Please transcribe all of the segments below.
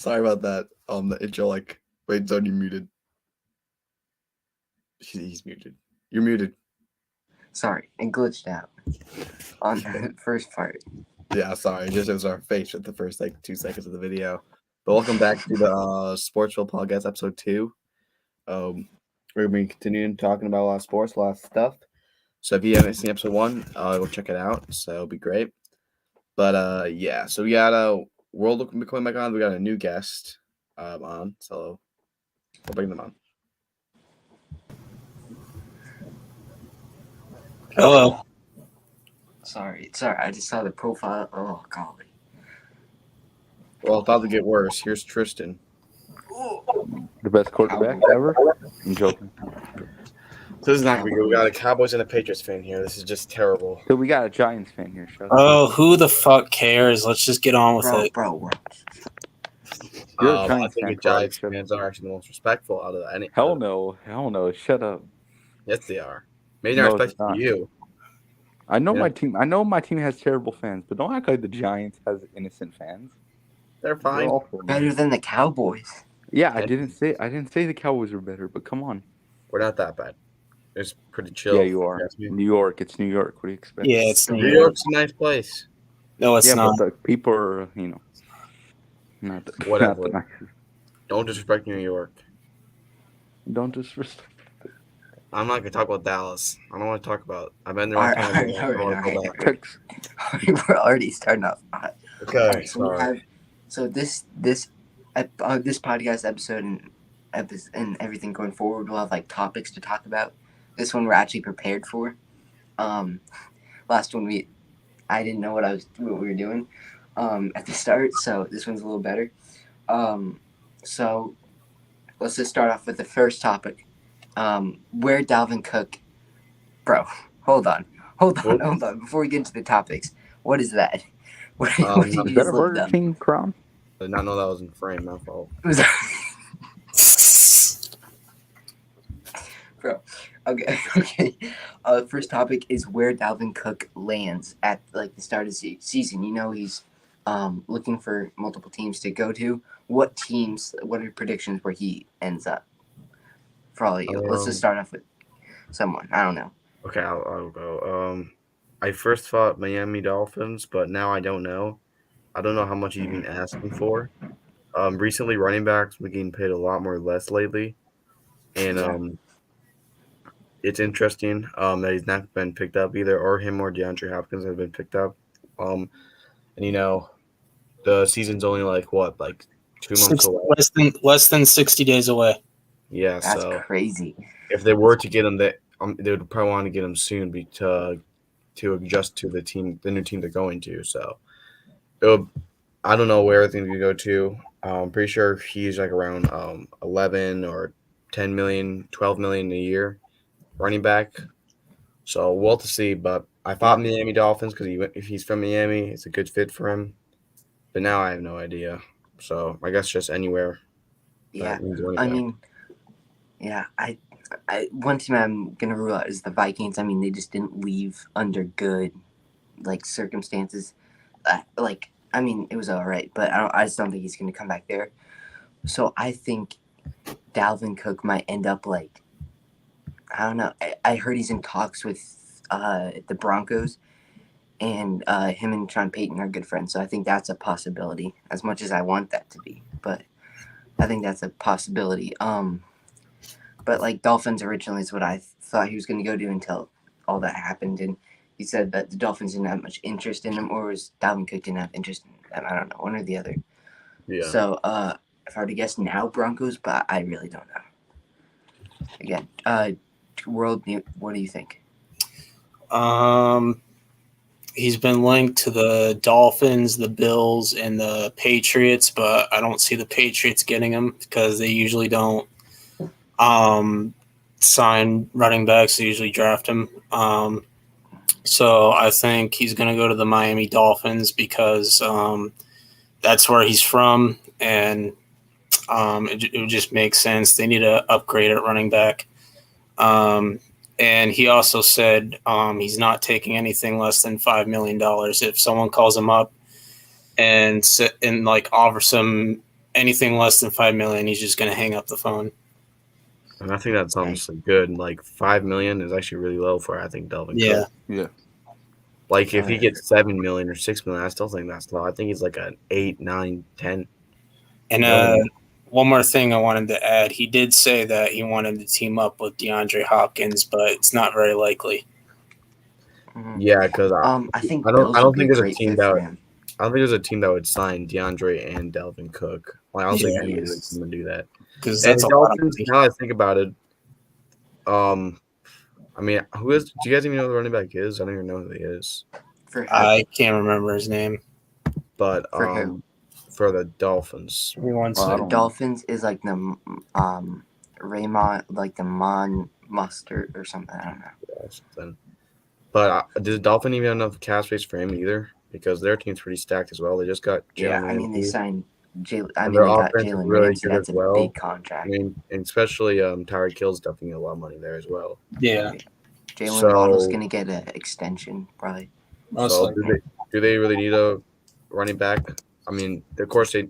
Sorry about that. The intro, wait, Zone, you're muted. He's muted. You're muted. Sorry, it glitched out on the first part. Yeah, sorry. It was our face at the first 2 seconds of the video. But welcome back to the SportVille Podcast, episode 2. We're gonna be continuing talking about a lot of sports, a lot of stuff. So if you haven't seen episode 1, go check it out. So it'll be great. But yeah, so we got World coming back on. We got a new guest on, so we'll bring them on. Hello. Sorry. I just saw the profile. Oh, golly. Well, it's about to get worse. Here's Tristian. The best quarterback ever? I'm joking. So this is not going to be good. We got a Cowboys and a Patriots fan here. This is just terrible. So we got a Giants fan here. Shut up. Oh, who the fuck cares? Let's just get on with it. Bro. You're a I Giants think fan, the Giants Shut up. fans are actually the most respectful out of any. Hell no. Shut up. Yes, they are. Maybe not No, it's respectful to not. you. I know Yeah. my team. I know my team has terrible fans, but don't act like the Giants has innocent fans. They're They're fine. awful. Better than the Cowboys. Yeah, I didn't say the Cowboys were better, but come on. We're not that bad. It's pretty chill. Yeah, you are. Yes, me. New York. It's New York. What do you expect? Yeah, it's New York's a nice place. No, it's yeah, not. but the people are, not the, Whatever. not the nicest. Don't disrespect New York. Don't disrespect. I'm not going to talk about Dallas. I don't want to talk about. I've been there All one right, time. I don't want to go all back. We're already starting off hot. Okay, All right, sorry. this podcast episode and everything going forward, we'll have topics to talk about. This one we're actually prepared for. Last one I didn't know what we were doing at the start, so this one's a little better. So let's just start off with the first topic. Where Dalvin Cook, bro. Hold on. Before we get into the topics, what is that? What did you Is that just a look Burger up? King crown? I did not know that was in frame. My fault. Was bro. Okay. First topic is where Dalvin Cook lands at the start of the season. He's looking for multiple teams to go to. What teams? What are predictions where he ends up? For all of you, let's just start off with someone. I don't know. Okay, I'll go. I first thought Miami Dolphins, but now I don't know. I don't know how much he's been asking for. Recently, running backs have been getting paid a lot more less lately, and it's interesting that he's not been picked up either, or him or DeAndre Hopkins have been picked up. And the season's only 2 months away. Less than 60 days away. Yeah, That's so crazy. if they were to get him, they would probably want to get him soon to adjust to the new team they're going to. So I don't know where everything's gonna go to. I'm pretty sure he's around 11 or 10 million, 12 million a year running back. So we'll have to see. But I thought Miami Dolphins because if he's from Miami, it's a good fit for him. But now I have no idea. So I guess just anywhere. Yeah, running I back. mean, yeah, I one team I'm gonna rule out is the Vikings. I mean, they just didn't leave under good circumstances. I mean, it was all right, but I just don't think he's gonna come back there. So I think Dalvin Cook might end up I don't know. I heard he's in talks with the Broncos, and him and Sean Payton are good friends. So I think that's a possibility. As much as I want that to be, but I think that's a possibility. But Dolphins originally is what I thought he was going to go to until all that happened, and he said that the Dolphins didn't have much interest in him, or was Dalvin Cook didn't have interest in him. I don't know, one or the other. Yeah. So if I were to guess now, Broncos, but I really don't know. Again, World, what do you think? He's been linked to the Dolphins, the Bills, and the Patriots, but I don't see the Patriots getting him because they usually don't sign running backs. They usually draft him. So I think he's going to go to the Miami Dolphins because that's where he's from, and it just makes sense. They need to upgrade at running back. And he also said he's not taking anything less than $5 million. If someone calls him up and offers him anything less than $5 million, he's just going to hang up the phone. And I think that's honestly good. Like $5 million is actually really low for I think Delvin Yeah. Cook. Yeah. Like if he gets $7 million or $6 million, I still think that's low. I think he's like an 8, 9, 10. And one more thing I wanted to add, he did say that he wanted to team up with DeAndre Hopkins, but it's not very likely. Yeah, because I think I Bills don't would be think a there's a great team fit that for would, him. I don't think there's a team that would sign DeAndre and Delvin Cook. Like I don't think Yeah. anyone's going to do that. Because And that's the a lot of Dolphins, money. now that I think about it, I mean, who is? Do you guys even know who the running back is? I don't even know who he is. For who? I can't remember his name. But For who? for the Dolphins, Give me one I second. don't- Dolphins is like the Raymond, like the Mon Mustard or something. I don't know. yeah, something. But does the Dolphin even have enough cap space for him either? Because their team's pretty stacked as well. They just got Jalen Yeah, I mean they Ramsey. signed Jalen. I And mean their they got offense is Jalen really Ramsey. good That's as a well. big I contract. mean, and especially Tyreek Hill's definitely a lot of money there as well. Yeah. Jalen Waddle's gonna get an extension probably. Most So likely. do they really need a running back? I mean, of course they.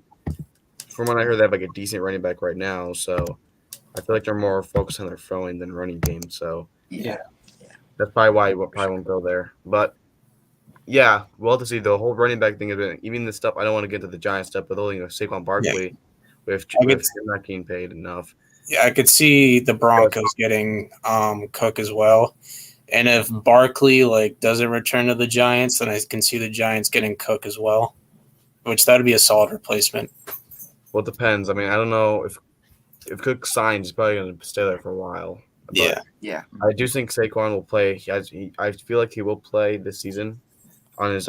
From what I heard, they have like a decent running back right now. So I feel like they're more focused on their throwing than running game. So Yeah. that's probably why it probably won't go there. But yeah, we'll have to see. The whole running back thing has been even the stuff. I don't want to get into the Giants stuff, but Saquon Barkley with him not getting paid enough. Yeah, I could see the Broncos getting Cook as well. And if Barkley doesn't return to the Giants, then I can see the Giants getting Cook as well, which that would be a solid replacement. Well, it depends. I mean, I don't know if Cook signs, he's probably going to stay there for a while. But Yeah. I do think Saquon will play. I feel like he will play this season on his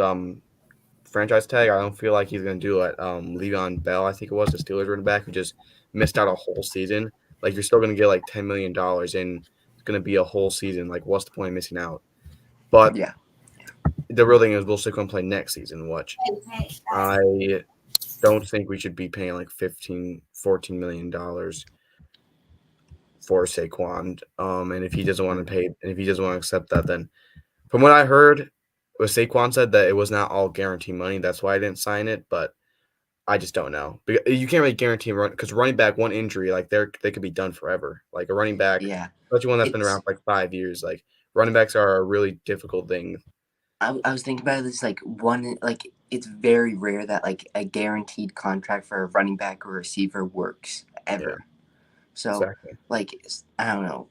franchise tag. I don't feel like he's going to do it. Le'Veon Bell, I think it was, the Steelers running back, who just missed out a whole season. Like, you're still going to get like $10 million, and it's going to be a whole season. Like, what's the point of missing out? But Yeah. the real thing is, will Saquon play next season? Which I don't think we should be paying like $15, $14 million for Saquon. And if he doesn't want to pay, and if he doesn't want to accept that, then from what I heard, Saquon said that it was not all guaranteed money. That's why I didn't sign it. But I just don't know. You can't really guarantee run because running back, one injury, like they could be done forever. Like a running back, especially one that's been around for like 5 years. Like running backs are a really difficult thing. I was thinking about this it's very rare that like a guaranteed contract for a running back or receiver works ever. Yeah. So Exactly. I don't know.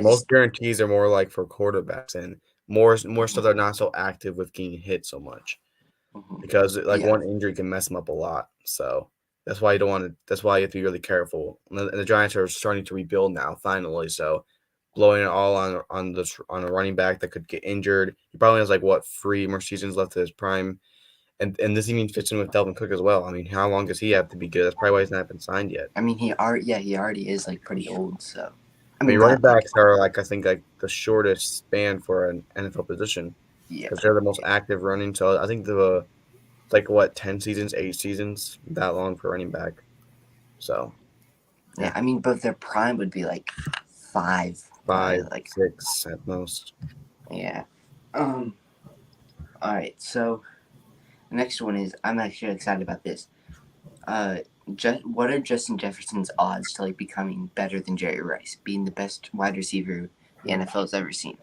Most guarantees are more like for quarterbacks and more stuff that are not so active with getting hit so much. Because one injury can mess them up a lot. So that's why you don't want to. That's why you have to be really careful. And the Giants are starting to rebuild now, finally. So blowing it all on a running back that could get injured. He probably has 3 more seasons left of his prime, and this even fits in with Delvin Cook as well. I mean, how long does he have to be good? That's probably why he's not been signed yet. I mean, he already is pretty old. So I mean running backs are I think the shortest span for an NFL position. Yeah, because they're the most active running. So I think 10 seasons, 8 seasons, that long for running back. So yeah, I mean, but their prime would be 5, 6 at most. Yeah. All right. So the next one is I'm actually excited about this. What are Justin Jefferson's odds to becoming better than Jerry Rice, being the best wide receiver the NFL's ever seen?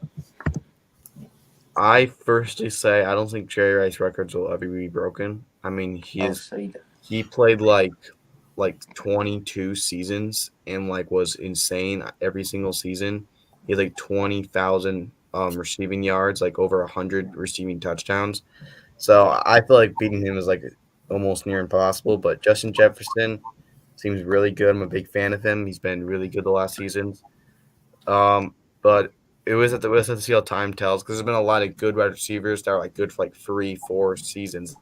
I firstly say I don't think Jerry Rice records will ever be broken. I mean, he played 22 seasons and was insane every single season. He had 20,000 receiving yards, over 100 receiving touchdowns. So I feel like beating him is almost near impossible. But Justin Jefferson seems really good. I'm a big fan of him. He's been really good the last seasons. But we'll have to see how time tells because there's been a lot of good wide receivers that are good for 3-4 seasons.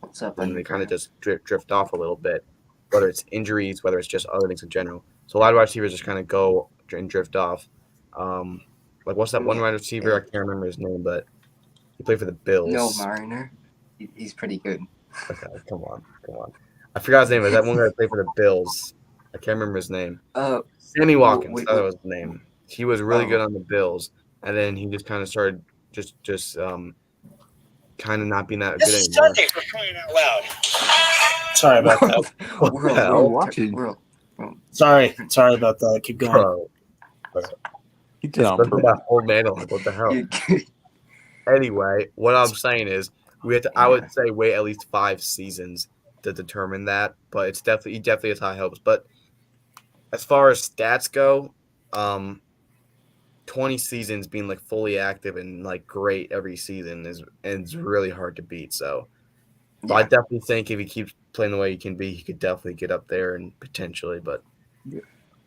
What's up? And they kind of just drift off a little bit, whether it's injuries, whether it's just other things in general. So a lot of wide receivers just kind of go and drift off. What's that one wide receiver? I can't remember his name, but he played for the Bills. No, Mariner. He's pretty good. Okay, come on. I forgot his name. Is that one guy that played for the Bills? I can't remember his name. Sammy Watkins. That was his name. He was really good on the Bills, and then he just kind of started just kind of not being that This good is anymore. Sunday for crying out loud. Sorry about that. What World, the hell? world, watching? world. Sorry about that. Keep going. Bro, He did on especially purpose. that whole monologue. What the hell? You're good. Anyway, what I'm saying is we have to. I Yeah. would say wait at least 5 seasons to determine that, but it's definitely has high hopes. But as far as stats go, 20 seasons being like fully active and like great every season is really hard to beat. So, but I Yeah. definitely think if he keeps playing the way he can be, he could definitely get up there and potentially. But Yeah.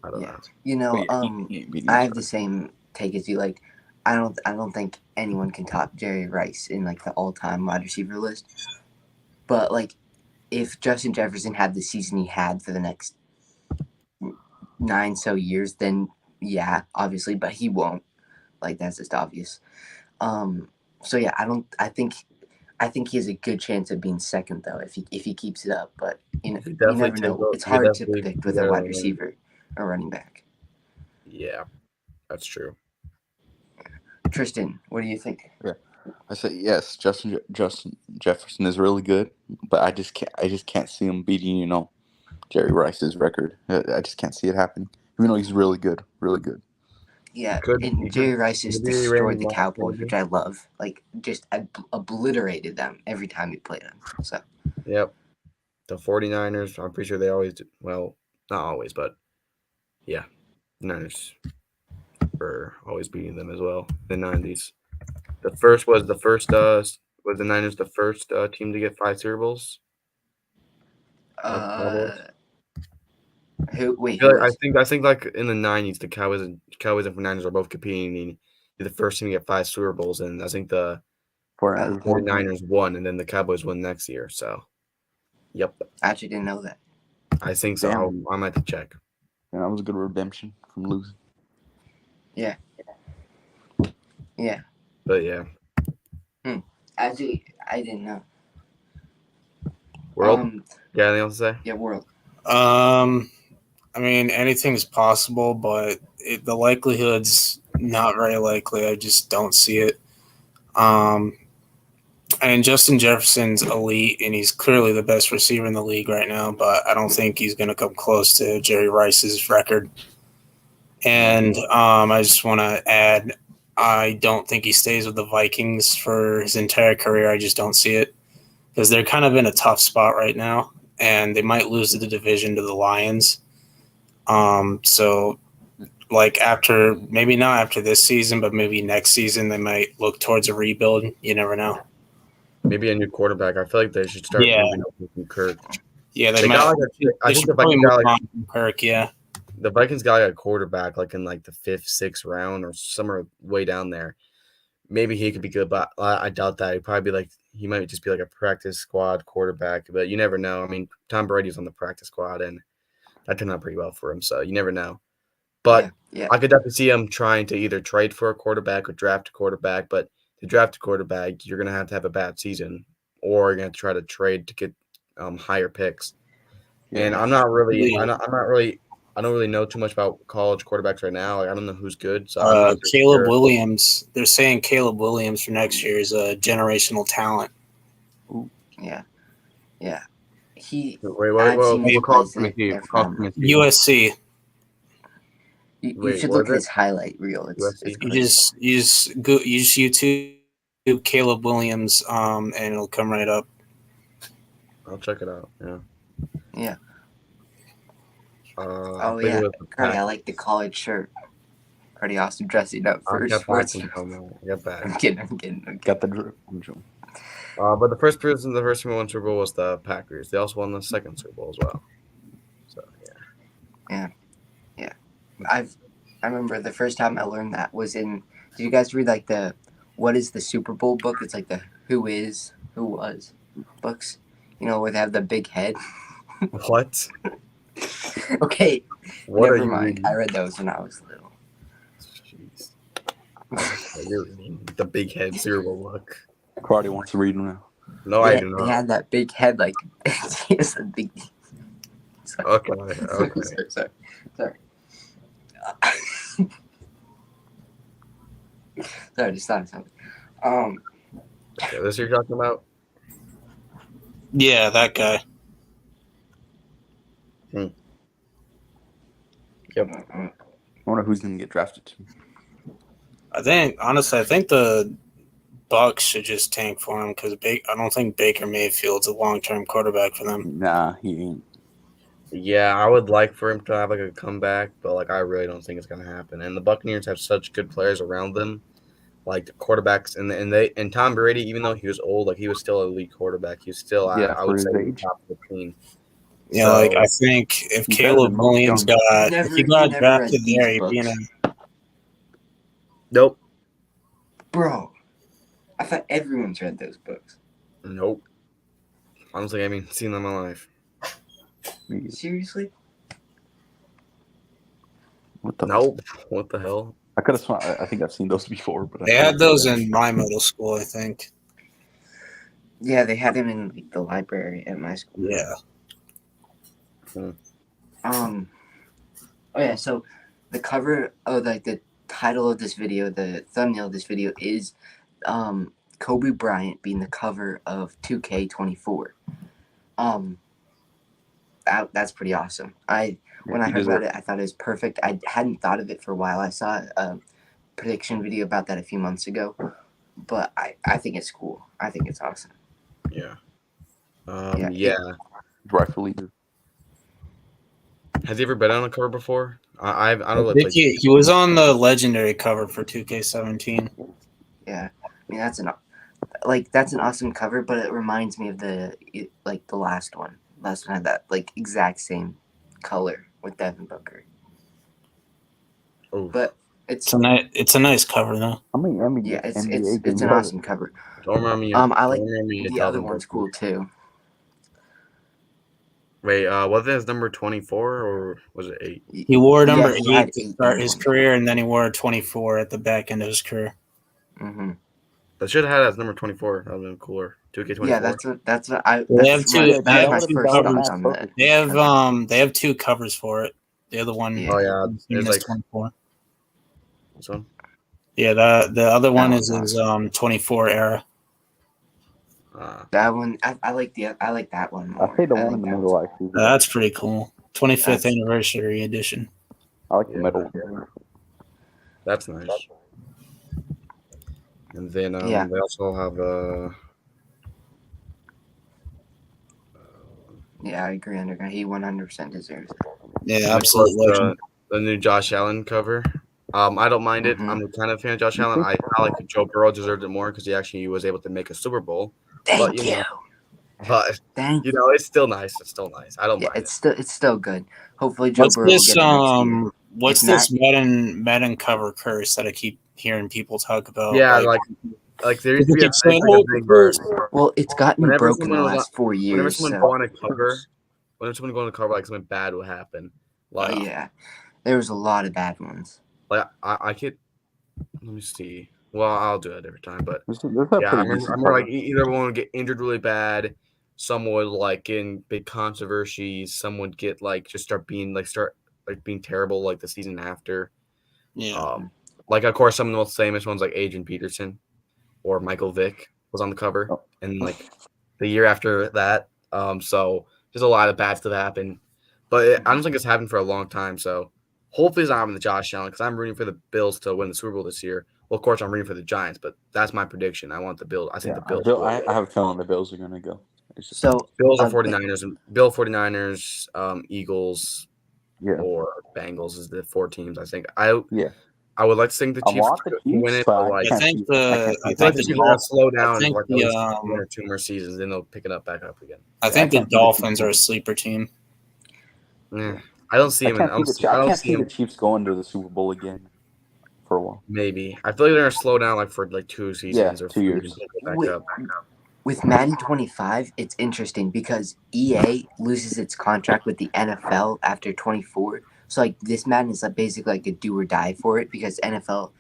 I don't Yeah. know. You know, But yeah, he ain't beating I have Chargers. the same take as you. Like, I don't think anyone can top Jerry Rice in like the all-time wide receiver list. But like, if Justin Jefferson had the season he had for the next 9 so years, then yeah, obviously, but he won't. Like, that's just obvious. So yeah, I think he has a good chance of being second though if he keeps it up. But you He never definitely know. It's he hard to definitely predict be with a there wide to win. receiver or running back. Yeah, that's true. Tristan, what do you think? I say yes. Justin Jefferson is really good, but I just can't see him beating Jerry Rice's record. I just can't see it happening. Even though he's really good, really good. Yeah, He and Jerry Rice just maybe destroyed Randy the Moss, Cowboys, maybe. which I love. Like, just obliterated them every time he played them. So Yep. The 49ers, I'm pretty sure they always do. Well, not always, but yeah. The Niners were always beating them as well. The 90s. Was the Niners the first team to get 5 Super Bowls? Cowboys? who I was? think like in the 90s, the Cowboys and 49ers are both competing. And the first team to get 5 Super Bowls, and I think the 49ers won, and then the Cowboys won next year. So, yep, I actually didn't know that. I think so. Damn. I might have to check. And that was a good redemption from losing. Yeah. But yeah, Actually, I didn't know. World. Yeah, anything else to say? Yeah, world. I mean, anything's possible, but the likelihood's not very likely. I just don't see it. And Justin Jefferson's elite, and he's clearly the best receiver in the league right now, but I don't think he's going to come close to Jerry Rice's record. And I just want to add, I don't think he stays with the Vikings for his entire career. I just don't see it because they're kind of in a tough spot right now, and they might lose the division to the Lions. So like maybe not after this season, but maybe next season they might look towards a rebuild. You never know. Maybe a new quarterback. I feel like they should start moving up from Kirk. Yeah, They might. got I think the Vikings move got on from Kirk. Yeah, the Vikings got a quarterback like in like the 5th, 6th round or somewhere way down there. Maybe he could be good, but I doubt that. He might just be like a practice squad quarterback, but you never know. I mean, Tom Brady's on the practice squad, and that turned out pretty well for him, so you never know. But Yeah. I could definitely see him trying to either trade for a quarterback or draft a quarterback. But to draft a quarterback, you're going to have a bad season, or you're going to try to trade to get higher picks. Yeah. And I don't really know too much about college quarterbacks right now. Like, I don't know who's good. So I'm not Caleb sure. Williams. They're saying Caleb Williams for next year is a generational talent. Yeah. Wait, I've seen his plays. They're phenomenal. USC. You Wait, should what look is at it? his highlight reel. It's USC? You crazy. just YouTube Caleb Williams, and it'll come right up. I'll check it out. Yeah. Yeah. I Oh think it yeah, was the Cardi, I Pack. like the collared shirt. Cardi awesome dressing up I for got sports. back. I got back. I'm kidding. Got the drip. I'm joking. But the first team to win Super Bowl was the Packers. They also won the second Super Bowl as well. So yeah. I remember the first time I learned that was in. Did you guys read like the "What is the Super Bowl" book? It's like the "Who is, Who was" books. You know, where they have the big head. What? Okay, What are never you mind. reading? I read those when I was little. Jeez. You're reading the big head Super Bowl book. Cardi wants to read them now. No, I do They not. had that big head, like it's a big. Sorry. Okay. Sorry. Sorry, just thought of something. Yeah, this you're talking about? Yeah, that guy. Yep. I wonder who's going to get drafted to. I think the Bucks should just tank for him because I don't think Baker Mayfield's a long-term quarterback for them. Nah, he ain't. Yeah, I would like for him to have like a comeback, but like I really don't think it's gonna happen. And the Buccaneers have such good players around them, like the quarterbacks, and Tom Brady, even though he was old, like he was still an elite quarterback. He was still, Yeah, I for would his say, age. top of the team. Yeah, So- like I think if He's better Caleb than most Williams young. if he got never drafted read these there, he'd be in books. a Nope, Bro, I thought everyone's read those books. nope. Honestly, I haven't seen them in my life. Seriously? What the? Nope. What the hell? I could have sworn. I think I've seen those before, but They had those in my middle school, I think. Yeah, they had him in like, the library at my school. Yeah. Oh yeah, so the cover of like the title of this video, the thumbnail of this video is Kobe Bryant being the cover of 2K24. That's pretty awesome. When I heard about it, I thought it was perfect. I hadn't thought of it for a while. I saw a prediction video about that a few months ago, but I think it's cool. I think it's awesome. Yeah. Yeah, Yeah. rightfully. Has he ever been on a cover before? I don't know. I think he was on the legendary cover for 2K17. Yeah, I mean that's an awesome cover, but it reminds me of the last one. Last one had that like exact same color with Devin Booker. Oh, But it's It's a nice cover though. I mean, yeah, it's NBA it's an game awesome cover. don't remember me. I like don't remember me the other telling one's Booker. cool too. Wait, was it his number 24 or was it 8? He wore number Yeah, he had 8 to 8 start his numbers. career, and then he wore 24 at the back end of his career. Mm-hmm. That should have had as number 24. That would have been cooler. 2K24. Yeah, that's what I. They have That's two- my, they have that's two my first covers. thoughts on that. They have 2 covers for it. The other one, Yeah. Oh yeah, is it's like 24. this one. Yeah, the other one one's is his 24 era. That one, I like that one more. I say the one think in the that middle one's- actually. That's pretty cool. 25th That's- anniversary edition. I like the Yeah. middle one. That's nice. And then Yeah. they also have Yeah, I agree. Underground, he 100% deserves it. Yeah, absolute legend. the new Josh Allen cover. I don't mind it. Mhm. I'm kind of a fan of Josh Allen. I like Joe Burrow deserved it more because he actually was able to make a Super Bowl. Thank you you. know, But Thank you know, it's still nice. It's still nice. I don't Yeah, mind. it's still good. Hopefully, Joe What's Burrow will this? get it next year. What's If this Madden cover curse that I keep hearing people talk about? Yeah, like there used to be a People keep saying, thing, like "Oh, a big curse." Well, it's gotten Whenever broken the someone was last 4 whenever years. someone So. go on a cover, whenever someone go on a cover, like something bad will happen. Like, Yeah, there was a lot of bad ones. like I could. Let me see. Well, I'll do it a different time. But There's a yeah, I pretty remember decent like cover. either one would get injured really bad. Some would like in big controversies. Some would get like just start being terrible like the season after. Yeah. Like of course some of the most famous ones like Adrian Peterson or Michael Vick was on the cover, Oh. and like the year after that. So there's a lot of bad stuff happen, but I don't think it's happened for a long time. So hopefully it's not happening to Josh Allen because I'm rooting for the Bills to win the Super Bowl this year. Well, of course I'm rooting for the Giants, but that's my prediction. I want the Bills. I think the Bills. will. I have a feeling the Bills are gonna go. It's just- So Bills or uh, 49ers, and Bill 49ers, Eagles, yeah, or Bengals is the 4 teams. I think Yeah. I would like to think the I Chiefs want the could Chiefs, win it, but but I like I think the I I feel like think the the Chiefs are gonna slow down think like the, at least 1 or 2 more seasons, then they'll pick it up back up again. I think the can't see the Dolphins Chiefs. are a sleeper team. Yeah. I don't see I him. can't I don't see see the him. Chiefs going to the Super Bowl again for a while. Maybe I feel like they're gonna slow down like for like 2 seasons or 2 3 years. and pick it back Wait. up. with Madden 25, it's interesting because EA loses its contract with the NFL after 24. So like this Madden is like basically like a do or die for it because NFL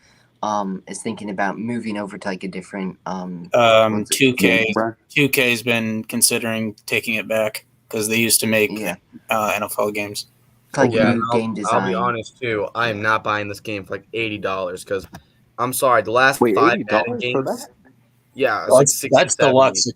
is thinking about moving over to like a different 2K's been considering taking it back because they used to make yeah NFL games. it's like Yeah, new game design. I'll be honest too. I am not buying this game for like $80 because I'm sorry, the last Wait, 5 $80 Madden for games. that? Yeah, it's like 60, That's 70. deluxe.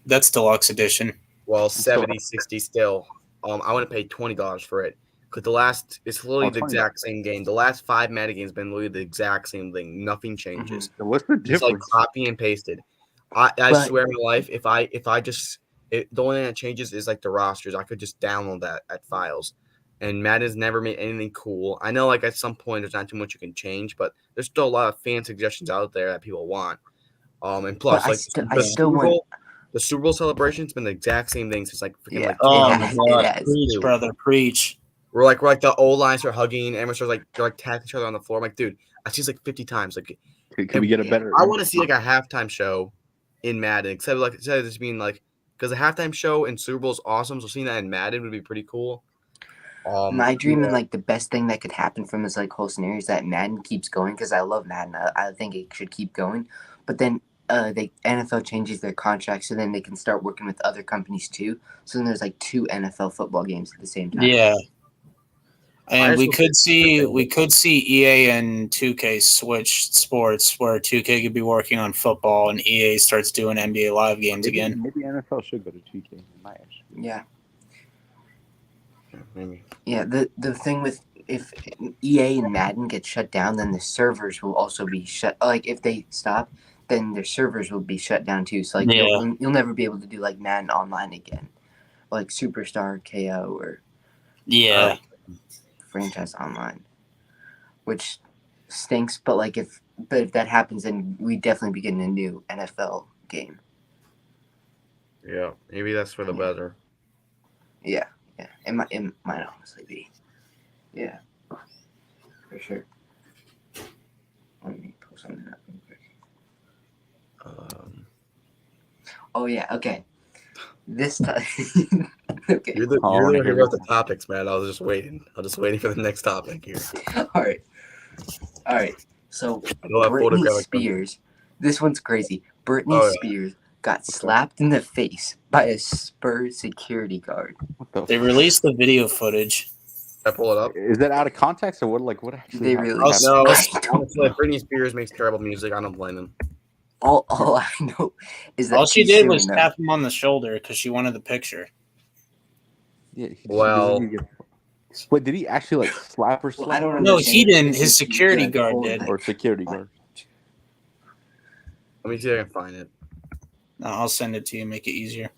That's deluxe edition. Well, 70, 60 still. I want to pay $20 for it. Because it's literally the $20. exact same game. The last 5 Madden games have been literally the exact same thing. Nothing changes. What's the Just like difference? copy and pasted. I But- swear on my life, the only thing that changes is like the rosters. I could just download that at files. And Madden's never made anything cool. I know like at some point there's not too much you can change, but there's still a lot of fan suggestions out there that people want. And plus, But like the Super Bowl celebration's been the exact same thing since like freaking Yeah. like Oh It my has- god! it has. Preach, brother, preach. we're like the old lines are hugging, and they're like tapping each other on the floor. I'm like, dude, I see this like 50 times. Like, Can we get a better? I want to see like a halftime show in Madden, instead of just being like, because the halftime show in Super Bowl is awesome. So seeing that in Madden would be pretty cool. My dream and like the best thing that could happen from this like whole scenario is that Madden keeps going because I love Madden. I think it should keep going, but then the NFL changes their contract, so then they can start working with other companies too. So then there's like 2 NFL football games at the same time. Yeah, and we also could see EA and 2K switch sports where 2K could be working on football and EA starts doing NBA Live games again. Maybe NFL should go to 2K. Yeah. Maybe. Yeah, the thing with if EA and Madden get shut down, then the servers will also be shut. Like if they stop, then their servers will be shut down too. So like Yeah. you'll never be able to do like Madden online again, like Superstar KO or Yeah, Franchise Online, which stinks. But like if that happens, then we definitely be getting a new NFL game. Yeah, maybe that's for the better. Yeah, yeah, it might honestly be. Yeah, for sure. Let me pull something up real quick. Oh yeah, okay. This time, okay. You're the Oh, one who here wrote we the topics, man. I was just waiting. for the next topic here. All right. So I know that Britney photograph. Spears. This one's crazy. Britney Oh, yeah. Spears got slapped in the face by a Spurs security guard. What the? they released the video footage. I pull it up. Is that out of context or what? Like what actually? They happened? released. No, I don't honestly, Britney Spears makes terrible music. I don't blame him. all I know is that All she she's did suing was them. tap him on the shoulder because she wanted the picture. Yeah. Well- Wait, did he actually like slap her? Well, I don't No, understand. he didn't. This His is security the guard whole, did. like- Or security guard? Let me see if I can find it. No, I'll send it to you. Make it easier.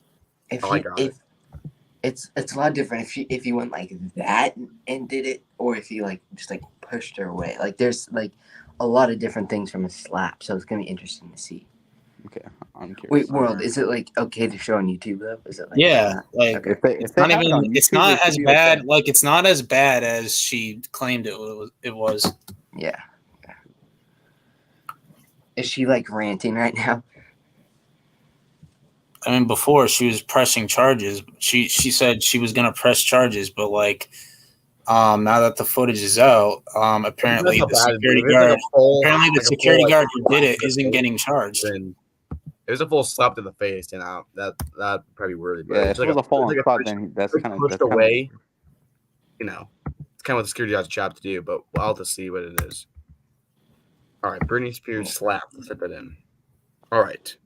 If Oh, I he, got if it's a lot different if you went like that and did it, or if you like just like pushed her away. Like there's like a lot of different things from a slap, so it's gonna be interesting to see. Okay, I'm curious. Wait, World, is it like okay to show on YouTube though? Is it like Yeah, like Okay. If they, it's if they not have it on even. It's YouTube, not it should as be bad. okay. Like it's not as bad as she claimed it was. It was. Yeah. Is she like ranting right now? I mean, before she was pressing charges. She said she was gonna press charges, but like, now that the footage is out, apparently That's the not bad. security If it's like guard, a full- apparently the like a security full, guard like, who did it slap isn't to the getting face, charged. then it was a full slap to the face, and that probably worthy. But Yeah, it's if it was a fall on like spot, push- then that's like kind of pushed away. You know, it's kind of what the security guy's job to do. But I'll have to see what it is. All right, Britney Spears slap. Let's put that in. All right,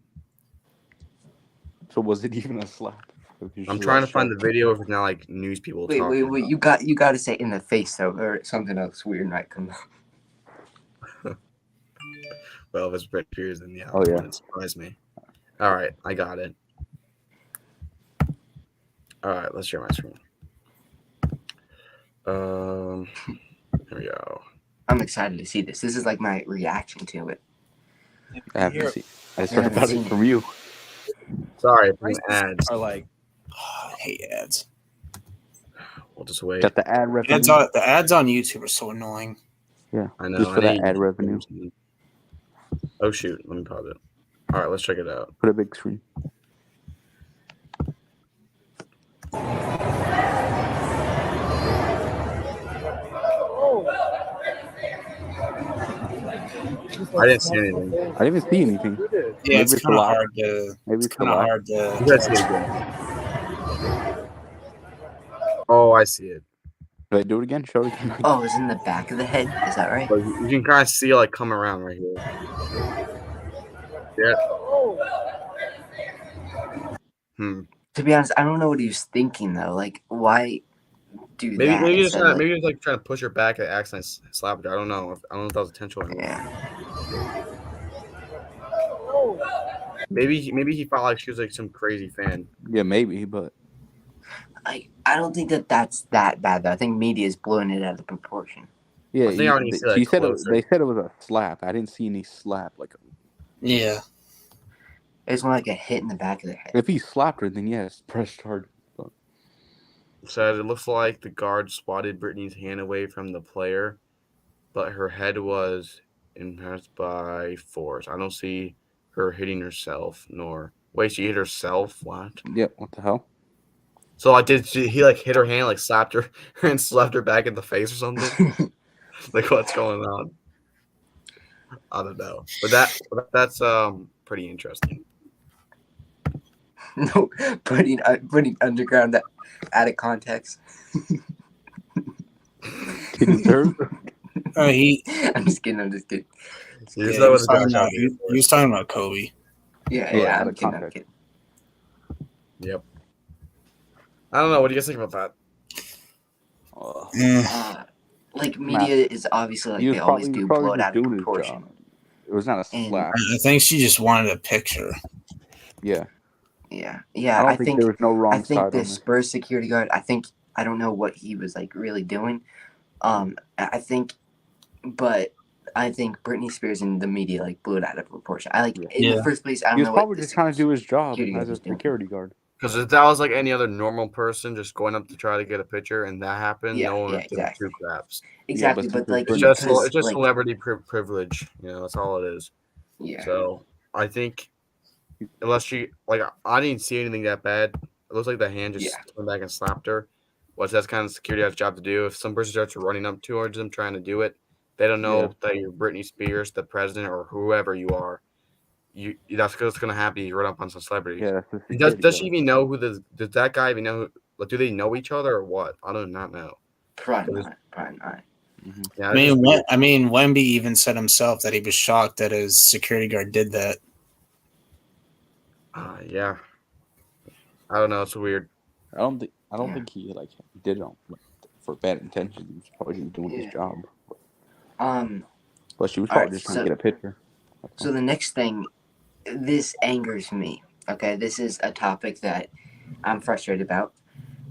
So was it even a slap? I'm trying to find the video of now like news people Wait, talking. wait. You got to say in the face though, or something else weird might come out. Well, if it's Britney Spears, then yeah, Oh, yeah. it wouldn't surprise me. All right, I got it. All right, let's share my screen. Here we go. I'm excited to see this. This is like my reaction to it. I haven't seen. I just I heard haven't about seen it from you. Sorry, from ads. Are like, I hate ads. We'll just wait. Got the ad revenue. The ads on YouTube are so annoying. Yeah, I know. just for I that need- ad revenue. Oh shoot! Let me pause it. All right, let's check it out. Put a big screen. I didn't see anything. I didn't even see anything. Yeah, Maybe it's it's a kind of lot. hard to. Maybe It's it's a kind of lot. hard to. You guys see it again. Oh, I see it. Should I do it again? Show it again. Oh, it's in the back of the head. Is that right? But you can kind of see it like come around right here. Yeah. To be honest, I don't know what he was thinking though. Like, why do Maybe that? maybe instead of, maybe he's like trying to push her back and accidentally slap her. I don't know. I don't know if that was intentional or not. Yeah. Maybe he felt like she was like some crazy fan. Yeah, maybe, but I don't think that's that bad though. I think media is blowing it out of proportion. yeah, I think I need to see, like, she said closer. they said it was a slap. I didn't see any slap. Like, Yeah. It's more like a hit in the back of the head. if he slapped her, then yes, press charge. But Said it looks like the guard swatted Brittany's hand away from the player, but her head was impacted by force. I don't see her hitting herself, nor wait, she hit herself. What? yeah, what the hell? So like, he like hit her hand, like slapped her and slapped her back in the face or something? Like, what's going on? I don't know, but that's pretty interesting. No, putting underground out of context. Kid deserves. I'm just kidding. You Yeah, just know what the talking guy's about, out here for. he was talking about Kobe. Yeah, out I'm of kidding. context. Yep. I don't know. What do you guys think about that? Like media is obviously like they always do blow it out of proportion. It was not a slap. I think she just wanted a picture. Yeah. Yeah. I don't think there was no wrong I think side the on this. Spurs security guard. I don't know what he was like really doing. I think Britney Spears and the media like blew it out of proportion. In the first place, I don't He know was what probably just trying to do his job security guard as a was doing. security guard. Because if that was like any other normal person just going up to try to get a picture and that happened, no one would give two craps. Exactly, Yeah, but like It's just celebrity privilege. You know, that's all it is. Yeah. So I think unless she I didn't see anything that bad. It looks like the hand just came back and slapped her. Which that's kind of security guard's job to do. If some person starts running up towards them trying to do it, they don't know that you're Britney Spears, the president, or whoever you are. That's what's gonna happen. You run up on some celebrity. Yeah. Does she even know who does that guy even know? Do they know each other or what? I do not know. Probably not. Mm-hmm. Yeah, I mean, Wemby even said himself that he was shocked that his security guard did that. Yeah. I don't know. It's weird. I don't think he did it for bad intentions. He was probably just doing his job. But she was probably just trying to get a picture. So the next thing, this angers me. Okay, this is a topic that I'm frustrated about.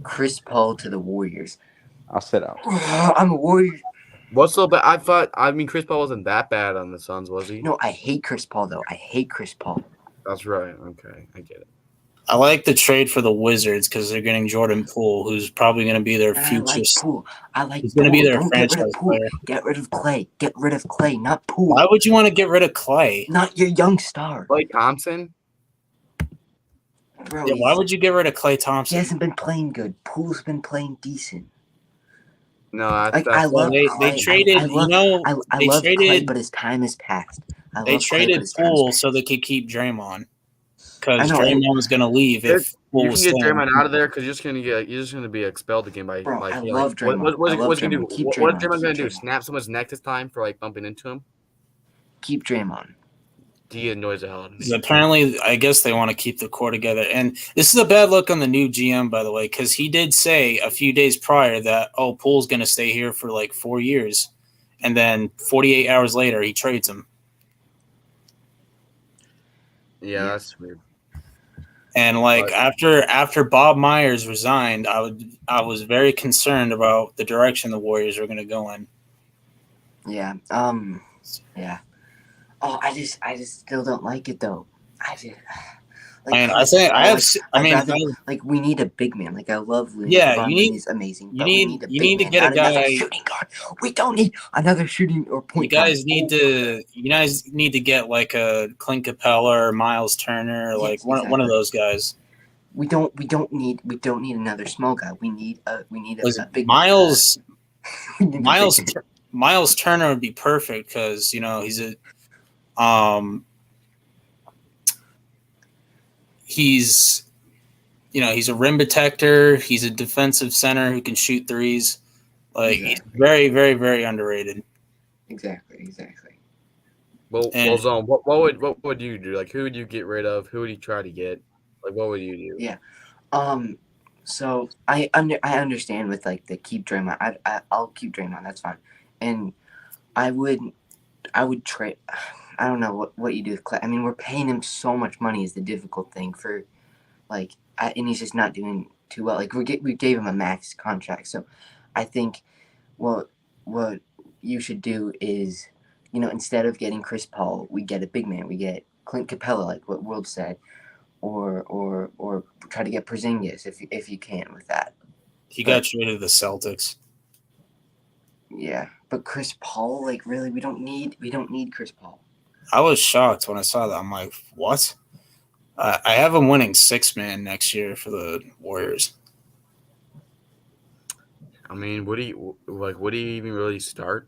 Chris Paul to the Warriors. I'll sit out. I'm a Warrior. What's so bad? Chris Paul wasn't that bad on the Suns, was he? No, I hate Chris Paul though. I hate Chris Paul. That's right. Okay, I get it. I like the trade for the Wizards because they're getting Jordan Poole, who's probably going to be their future. I like He's going to be their Don't franchise player. Get rid of Clay. Get rid of Clay, not Poole. Why would you want to get rid of Clay? Not your young star. Clay Thompson? Bro, why would you get rid of Clay Thompson? He hasn't been playing good. Poole's been playing decent. No, they traded. I love Clay, but his time has passed. They traded Poole so they could keep Draymond because Draymond was going to leave if Poole was you can get Draymond out of there because you're just going to be expelled again by. Bro, I love Draymond. What's he going to do? What's Draymond going to do? Snap someone's neck this time for bumping into him? Keep Draymond. He annoys the hell out of me. Apparently, I guess they want to keep the core together. And this is a bad look on the new GM, by the way, because he did say a few days prior that, Poole's going to stay here for 4 years. And then 48 hours later, he trades him. Yeah, that's weird. And after Bob Myers resigned, I was very concerned about the direction the Warriors were going to go in. Yeah. Yeah. Oh, I just still don't like it though. We need a big man. I love Lee. Yeah, he's amazing. You need to get a guy. Shooting guard. We don't need another shooting or point. You guys need to get a Clint Capella or Miles Turner, one of those guys. We don't need another small guy. We need a big Miles. Miles Turner would be perfect because he's a. He's a rim protector. He's a defensive center who can shoot threes. He's very, very, very underrated. Exactly. And Zone. What would you do? Like, who would you get rid of? Who would you try to get? Like, what would you do? Yeah. So I understand with like the keep Draymond. I'll keep Draymond. That's fine. And I would trade. I don't know what you do with Clay. I mean, we're paying him so much money is the difficult thing for, like, and he's just not doing too well. Like we gave him a max contract, so I think what you should do is, instead of getting Chris Paul, we get a big man. We get Clint Capella, like what World said, or try to get Porzingis if you can with that. he got traded to the Celtics. Yeah, but Chris Paul, like, really, we don't need Chris Paul. I was shocked when I saw that. I'm like, what? I have him winning 6-man next year for the Warriors. I mean, would he even really start?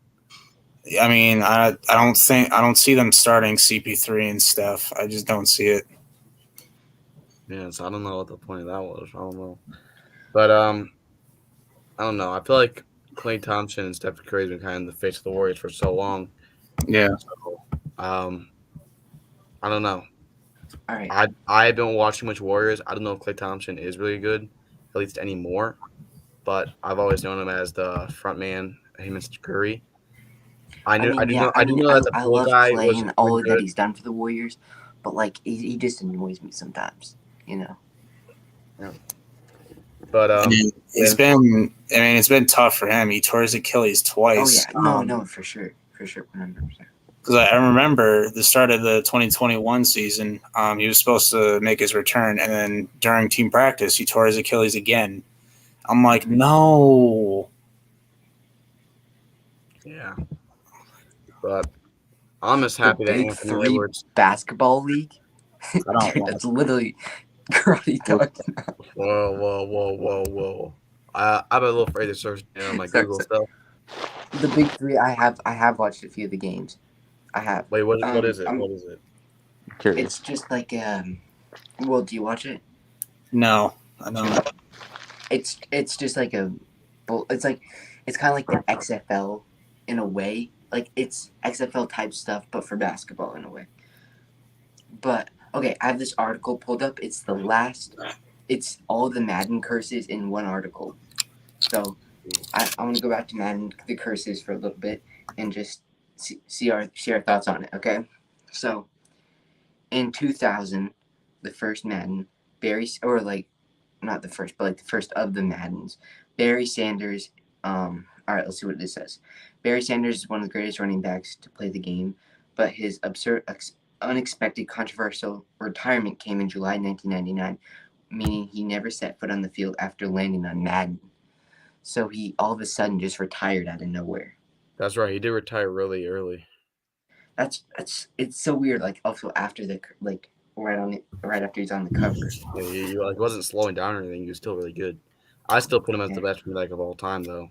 I mean, I don't see them starting CP3 and Steph. I just don't see it. Yeah, so I don't know what the point of that was. I don't know, but I don't know. I feel like Klay Thompson and Steph Curry have been kind of in the face of the Warriors for so long. Yeah. So, I don't know. All right. I don't watch too much Warriors. I don't know if Klay Thompson is really good, at least anymore. But I've always known him as the front man, him and Steph Curry. I do know that the pool love guy Clay was and all really that good. he's done for the Warriors, but like he just annoys me sometimes. But it's been tough for him. He tore his Achilles twice. Oh yeah, no, for sure, 100%. Because I remember the start of the 2021 season, he was supposed to make his return, and then during team practice, he tore his Achilles again. I'm like, no. yeah, but I'm just happy that Big Anthony Three Edwards. basketball league. I don't Dude, want that's literally karate talking. Whoa! I'm a little afraid to search on my Sorry, Google sorry. stuff. The Big Three. I have watched a few of the games. I have. Wait, what is it? What is it? Curious. It's just like Well, do you watch it? No, I don't. It's just like it's kind of like the XFL in a way. Like it's XFL type stuff, but for basketball in a way. But okay, I have this article pulled up. It's all the Madden curses in one article. So I want to go back to Madden, the curses for a little bit, and just share our thoughts on it. Okay, so in 2000, the first Madden, not the first, but like the first of the Maddens, Barry Sanders. All right, let's see what this says. Barry Sanders is one of the greatest running backs to play the game, but his unexpected, controversial retirement came in July 1999, meaning he never set foot on the field after landing on Madden. So he all of a sudden just retired out of nowhere. That's right. He did retire really early. It's so weird. Like also after right after he's on the cover. Yeah, he wasn't slowing down or anything. He was still really good. I still put him as the best running back of all time, though.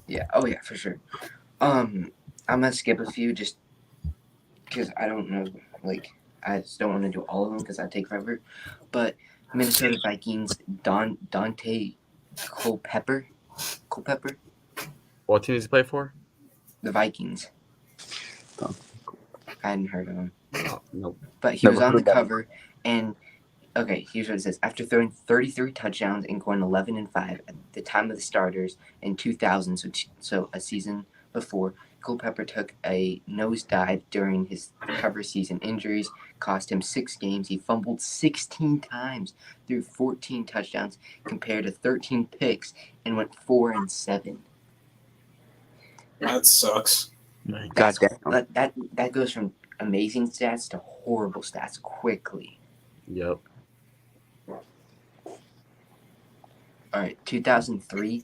Yeah. Oh yeah, for sure. I'm gonna skip a few just because I don't know. Like I just don't want to do all of them because I take forever. But Minnesota Vikings Dante Culpepper. What team does he play for? The Vikings. I hadn't heard of him. Nope. But he was on the cover, and okay, here's what it says. After throwing 33 touchdowns and going 11-5 at the time of the starters in 2000, so a season before, Culpepper took a nosedive during his cover season. Injuries cost him 6 games. He fumbled 16 times, threw 14 touchdowns compared to 13 picks, and went 4-7. That sucks. God damn. That goes from amazing stats to horrible stats quickly. Yep. All right, 2003,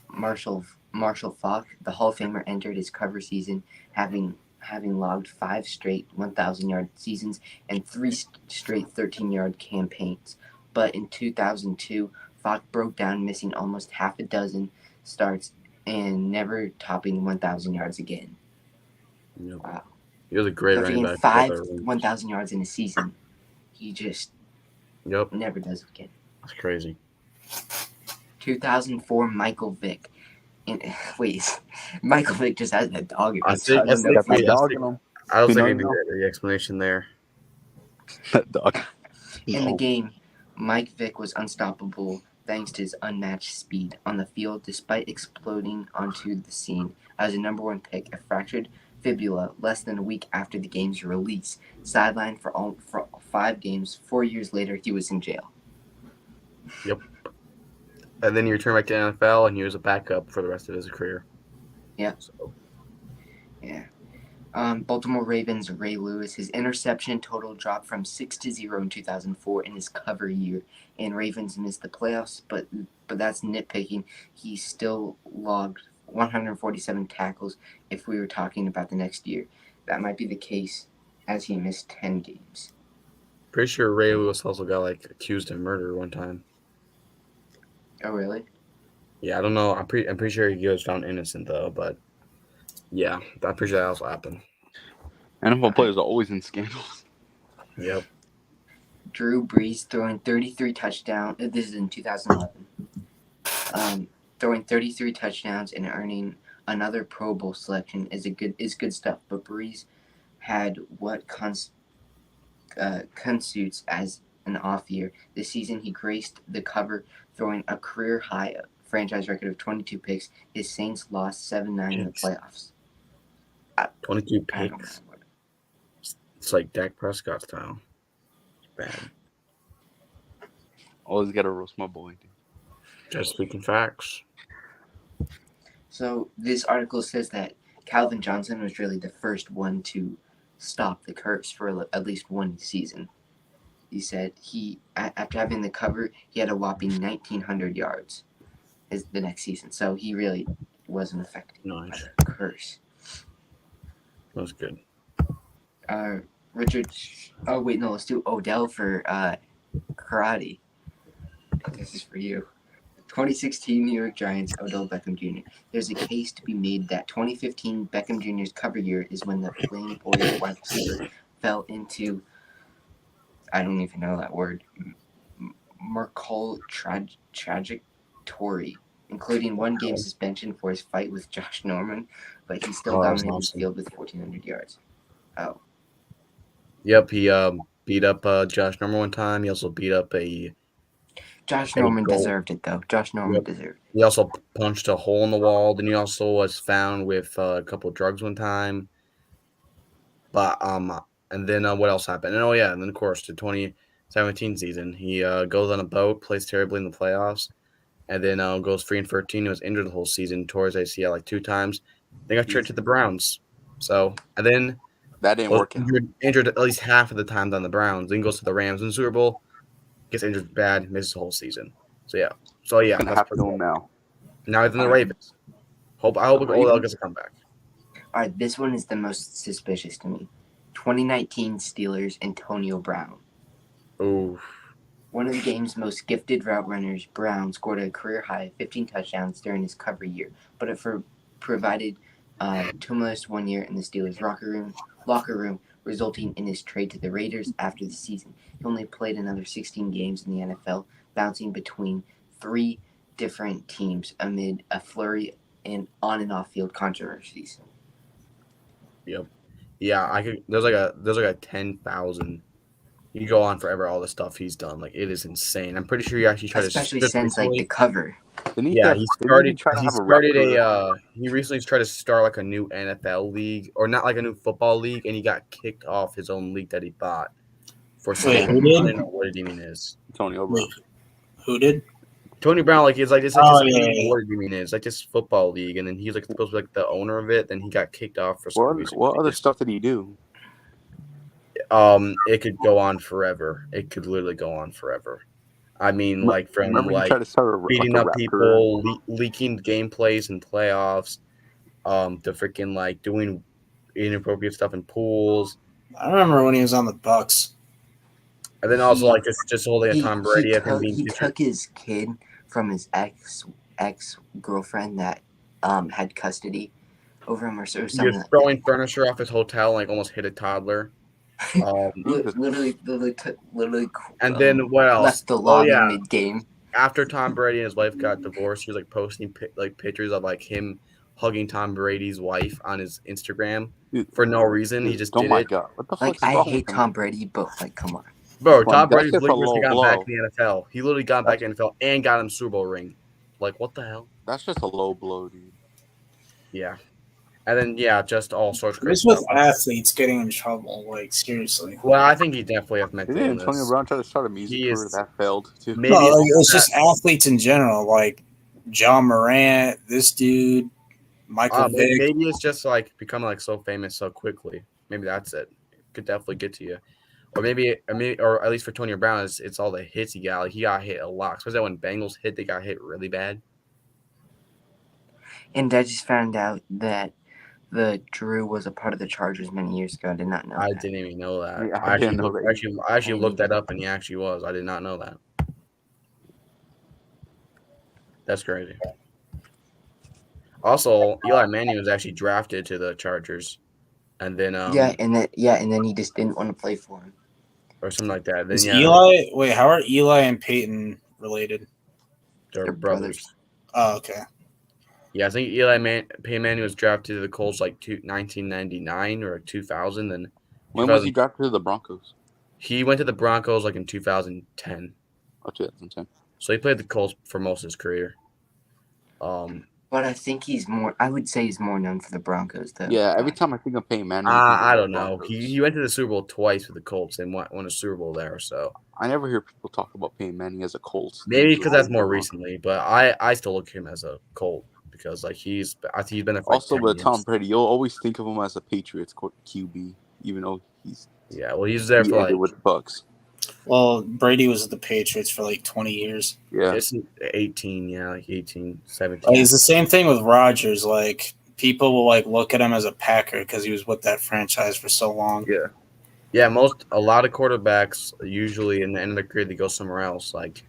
Marshall Faulk, the Hall of Famer, entered his cover season, having logged 5 straight 1,000-yard seasons and 3 straight 13-yard campaigns. But in 2002, Faulk broke down, missing almost half a dozen starts and never topping 1,000 yards again. Yep. Wow. He was a great running back. 5 1,000 yards in a season. He just never does it again. That's crazy. 2004, Michael Vick. Michael Vick just has that dog. I think I don't You think know, I you need know. the explanation there. That dog. In the No. game, Mike Vick was unstoppable thanks to his unmatched speed on the field despite exploding onto the scene as a number one pick. A fractured fibula less than a week after the game's release. Sidelined for 5 games. 4 years later, he was in jail. Yep. And then he returned back to NFL, and he was a backup for the rest of his career. Yeah. So, Yeah. Baltimore Ravens Ray Lewis, his interception total dropped from 6-0 in 2004 in his cover year, and Ravens missed the playoffs. But that's nitpicking. He still logged 147 tackles. If we were talking about the next year, that might be the case, as he missed 10 games. pretty sure Ray Lewis also got accused of murder one time. Oh, really? Yeah, I don't know. I'm pretty sure he was found innocent though. But yeah, I'm pretty sure that also happened. NFL players are always in scandals. Yep. Drew Brees throwing 33 touchdowns. This is in 2011. Throwing 33 touchdowns and earning another Pro Bowl selection is good stuff. But Brees had what constitutes as an off year. This season, he graced the cover, throwing a career high franchise record of 22 picks. His Saints lost 7-9 in the playoffs. 22 I don't know. picks. It's like Dak Prescott style. Bad. Always gotta roast my boy. Just speaking facts. So this article says that Calvin Johnson was really the first one to stop the curse for at least one season. He said after having the cover, he had a whopping 1,900 yards the next season. So he really wasn't affected by Nice. the curse. That was good. Richard. Oh wait, no. Let's do Odell for karate. This is for you. 2016 New York Giants, Odell Beckham Jr. There's a case to be made that 2015 Beckham Jr.'s cover year is when the flamboyant wide receiver fell into, I don't even know that word, Mercol trajectory, including 1 game suspension for his fight with Josh Norman, but he still dominated the field with 1,400 yards. Oh. Yep, he beat up Josh Norman one time. He also beat up Josh Norman deserved it, though. Josh Norman deserved it. He also punched a hole in the wall. Then he also was found with a couple of drugs one time. But and then what else happened? And and then of course the 2017 season, he goes on a boat, plays terribly in the playoffs, and then goes 3-13. He was injured the whole season, tore his ACL 2 times. Then got traded to the Browns. So and then that didn't work. Injured at least half of the times on the Browns. Then goes to the Rams in the Super Bowl. Gets injured bad, misses the whole season. So yeah. What's happening to him now? Now he's in the Ravens. I hope Odell gets a comeback. All right, this one is the most suspicious to me. 2019 Steelers Antonio Brown. Ooh. One of the game's most gifted route runners, Brown scored a career high 15 touchdowns during his cover year, but it provided tumultuous 1 year in the Steelers' locker room, resulting in his trade to the Raiders after the season. He only played another 16 games in the NFL, bouncing between 3 different teams amid a flurry and on and off field controversies. Yep. Yeah, there's like a 10,000. You can go on forever all the stuff he's done. Like it is insane. I'm pretty sure he actually tried especially since like the cover. He recently tried to start like a new NFL league, or not like a new football league, and he got kicked off his own league that he bought for Wait, I don't know what it even is. Antonio Brown. Who did? Tony Brown, it's like what do you mean is like this football league, and then he's like supposed to be like the owner of it. Then he got kicked off for some reason. What other stuff did he do? It could go on forever. It could literally go on forever. I mean, like from beating up people, leaking gameplays and playoffs, to freaking like doing inappropriate stuff in pools. I remember when he was on the Bucks. And then also like just holding a Tom Brady up and being. He took his kid from his ex girlfriend that had custody over him or something. He was throwing furniture off his hotel, like almost hit a toddler. Literally, and then what else? Left the lobby mid game. After Tom Brady and his wife got divorced, he was like posting like pictures of like him hugging Tom Brady's wife on his Instagram Dude, for no reason. He just oh did my it. god, what the Like, fuck is I wrong hate with him? Tom Brady, but like, come on. Bro, Like, Tom that's Brady just a literally low got blow. back in the NFL. He literally got back in the NFL and got him Super Bowl ring. Like, what the hell? That's just a low blow, dude. Yeah. And then, yeah, just all sorts of crazy What's with stuff. athletes getting in trouble? Like, seriously. Well, I think he definitely has mental Didn't Antonio illness. Brown try to start a music He career is that failed too? maybe No, it's like, it's that- just athletes in general. Like John Morant, this dude, Michael Vick. maybe it's just like becoming like so famous so quickly. Maybe that's it. Could definitely get to you. Or maybe, or at least for Antonio Brown, it's all the hits he got. Like he got hit a lot, especially when Bengals hit. They got hit really bad. And I just found out that the Drew was a part of the Chargers many years ago. I did not know I that. didn't even know that. Yeah, I didn't know that. I actually looked that up, and he actually was. I did not know that. That's crazy. Also, Eli Manning was actually drafted to the Chargers, and then and then he just didn't want to play for him. or something like that. Then Is yeah, Eli? Wait, how are Eli and Peyton related? they're They're brothers. Oh, okay. Yeah, I think Peyton Manning was drafted to the Colts like 1999 or 2000. Then When was he drafted to the Broncos? he went to the Broncos like in 2010. Oh, 2010. So he played the Colts for most of his career. But I think I would say he's more known for the Broncos, though. Yeah, every time I think of Peyton Manning, I think of I the don't know. Broncos. He went to the Super Bowl twice with the Colts and won a Super Bowl there. So I never hear people talk about Peyton Manning as a Colt. maybe because that's more recently, but I still look at him as a Colt because like I think he's been there for Also, like 10 with years. Tom Brady, you'll always think of him as a Patriots QB, even though he's there for like with the Bucks. Well, Brady was at the Patriots for like 20 years. Yeah, it's 18, like 18, 17. Like, it's the same thing with Rodgers. Like people will like look at him as a Packer because he was with that franchise for so long. Yeah, a lot of quarterbacks usually in the end of their career they go somewhere else. Like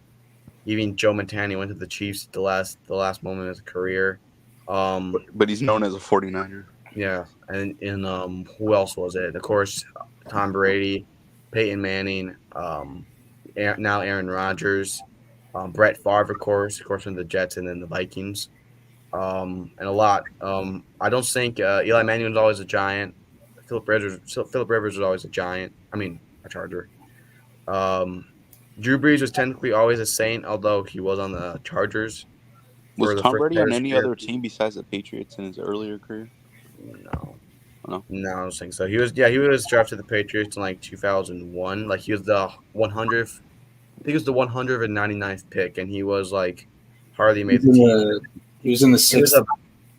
even Joe Montana went to the Chiefs at the last moment of his career. but he's known as a 49er. Yeah, and who else was it? Of course, Tom Brady, Peyton Manning, now Aaron Rodgers, Brett Favre, of course from the Jets and then the Vikings, and a lot. I don't think Eli Manning was always a Giant. Philip Rivers was always a Giant. I mean, a Charger. Drew Brees was technically always a Saint, although he was on the Chargers. Was Tom Brady on any other team besides the Patriots in his earlier career? No, I don't think so. He was drafted to the Patriots in like 2001. Like he was the 100th. I think it was the 199th pick, and he was like hardly made the team. He was in the sixth.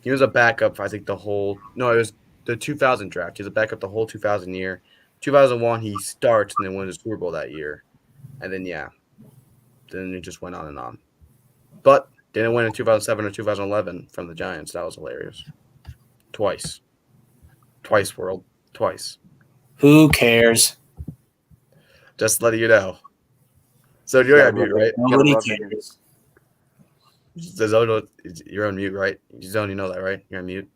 He was a backup. I think it was the 2000 draft. He was a backup the whole 2000 year. 2001 he starts and then wins the Super Bowl that year, and then then it just went on and on. But didn't win in 2007 or 2011 from the Giants. That was hilarious. Twice, world. Twice. Who cares? Just letting you know. So you're on mute, right? Nobody cares. You're on mute, right? You know that, right? You're on mute.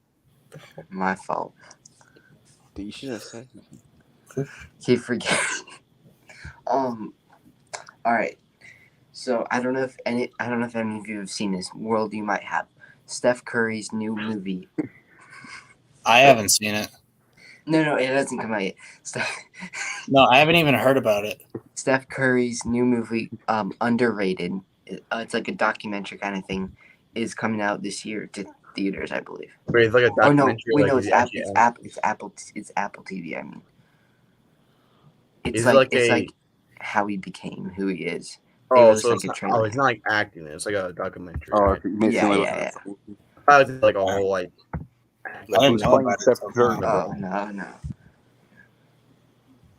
My fault. You should have said. Keep forgetting. All right. So I don't know if any of you have seen this. World, you might have. Steph Curry's new movie. I haven't seen it. No, it hasn't come out yet. No, I haven't even heard about it. Steph Curry's new movie, Underrated. It's like a documentary kind of thing. Is coming out this year to theaters, I believe. Wait, it's like a documentary. It's Apple TV. I mean, it's like how he became who he is. So it's not like acting. It's like a documentary. Oh, right? Yeah. Like a whole like. I didn't know about Steph it. Curry. Oh no.